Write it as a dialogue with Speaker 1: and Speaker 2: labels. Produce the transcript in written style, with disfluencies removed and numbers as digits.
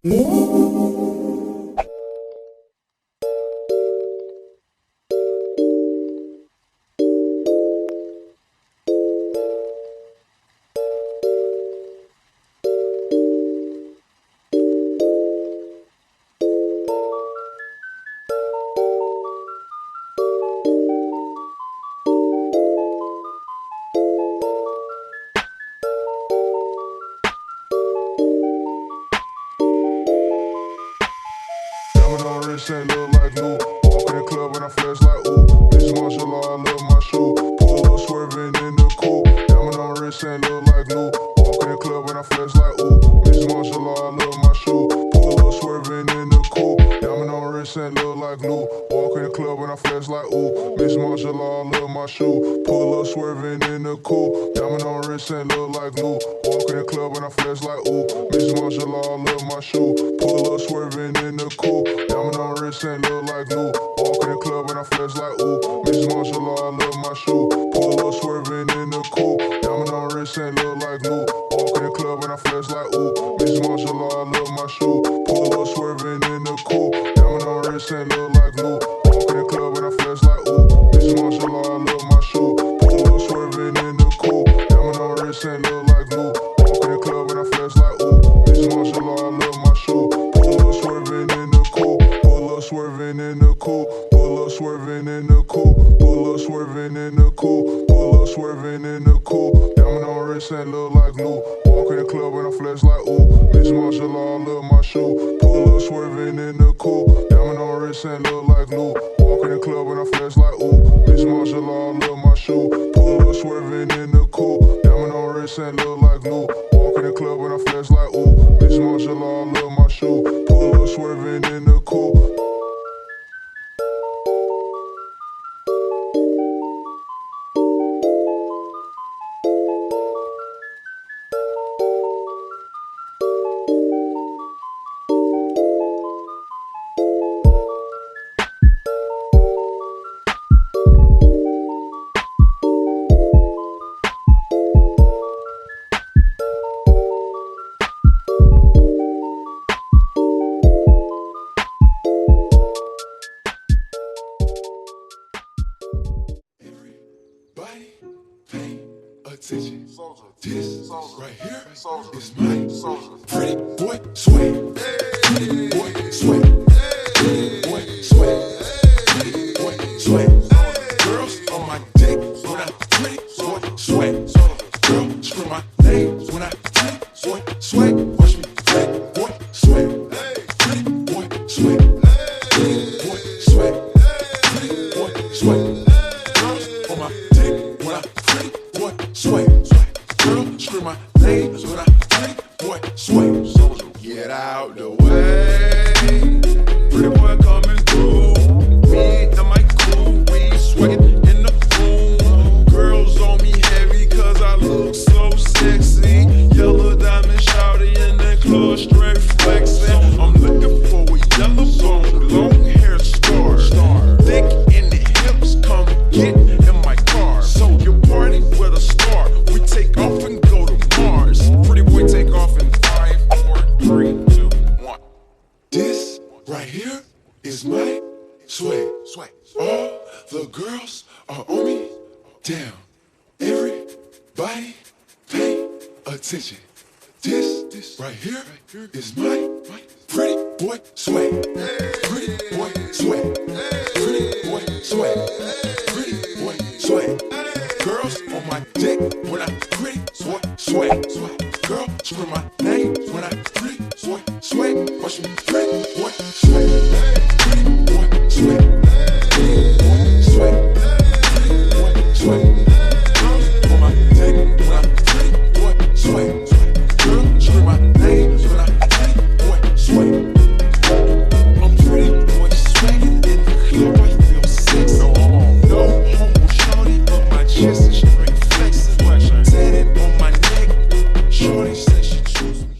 Speaker 1: Look like Lou. Walk in the club and I flex like ooh. Bitch, martial law, I love my shoe. Pull a little swerving in the coupe. Diamond on wrist and look like Lou. Walk in the club and I flex like ooh. Bitch, martial law, I love my shoe. Pull a little swerving in the coupe. Diamond on wrist and look like Lou. Walk in the club and I flex like ooh. Bitch, martial law, I love my shoe. Pull a little swerving in the coupe. Diamond on wrist and look like Lou. Walk in the club and I flex like ooh. Bitch, martial law, I love my shoe. Pull a little swerving in the coupe. Diamond on wrist and look like Lou. Walk in the club and I flex like ooh. Bitch, martial law, I love my shoe. Pull a little swerving in the coupe. Diamond on wrist and look like Lou. Walk in the club and I flex like ooh. Bitch, martial law, I love my shoe. Pull a little swerving in the coupe. Diamond on wrist and look like Lou. Walk in the club and I flex like ooh. Bitch, martial law, I love my shoe. Pull a little swerving in the coupe. Diamond on wrist and look like Lou. Walk in the club and I flex like ooh. Bitch, martial law, I love my shoe. Pull a little swerving in the coupe. Swerving in the coupe, pull up swerving in the coupe, pull up swerving in the coupe, pull up swerving in the coupe. Diamond on wrist and look like Lou. Walk in the club and I flex like ooh. Bitch, martial law, I love my shoe. Pull up swerving in the coupe. Diamond on wrist and look like Lou. Walk in the club and I flex like ooh. Bitch, martial law, I love my shoe. Pull up swerving in the coupe. Diamond on wrist and look like Lou. Walk in the club and I flex like ooh. Bitch, martial law, I love my shoe. Pull up swerving in the coupe.
Speaker 2: This right here is my pretty boy sweat. Pretty boy sweat. Pretty boy sweat. Pretty boy sweat. Girls on my dick when I pretty boy sweat. Girl scream my name when I pretty boy sweat. Watch me pretty boy sweat. Pretty boy sweat. Pretty boy sweat. Pretty boy sweat. Girls on my dick when I pretty boy sweat. Girl, scream my name when I think, boy, sway. Get out the way. Pretty boy coming through. Me and my crew, we sweating in the room. Girls on me heavy cause I look so sexy. Yellow diamond shouty in the club, straight flexing. I'm looking for a yellow bone, long hair star. Thick in the hips, come get in my car. So you party with a star. We take off and go to Mars. Pretty boy take off in 5, 4, 3, 2, 1. This right here is my swag. All the girls are on me. Damn. Everybody pay attention. This right here is my pretty boy swag. Pretty boy swag. Pretty boy swag. Pretty boy swag. Girls on my dick when I pretty boy swag. Girl scream my name when I pretty boy swag. Watch me pretty boy swag. Pretty boy swag.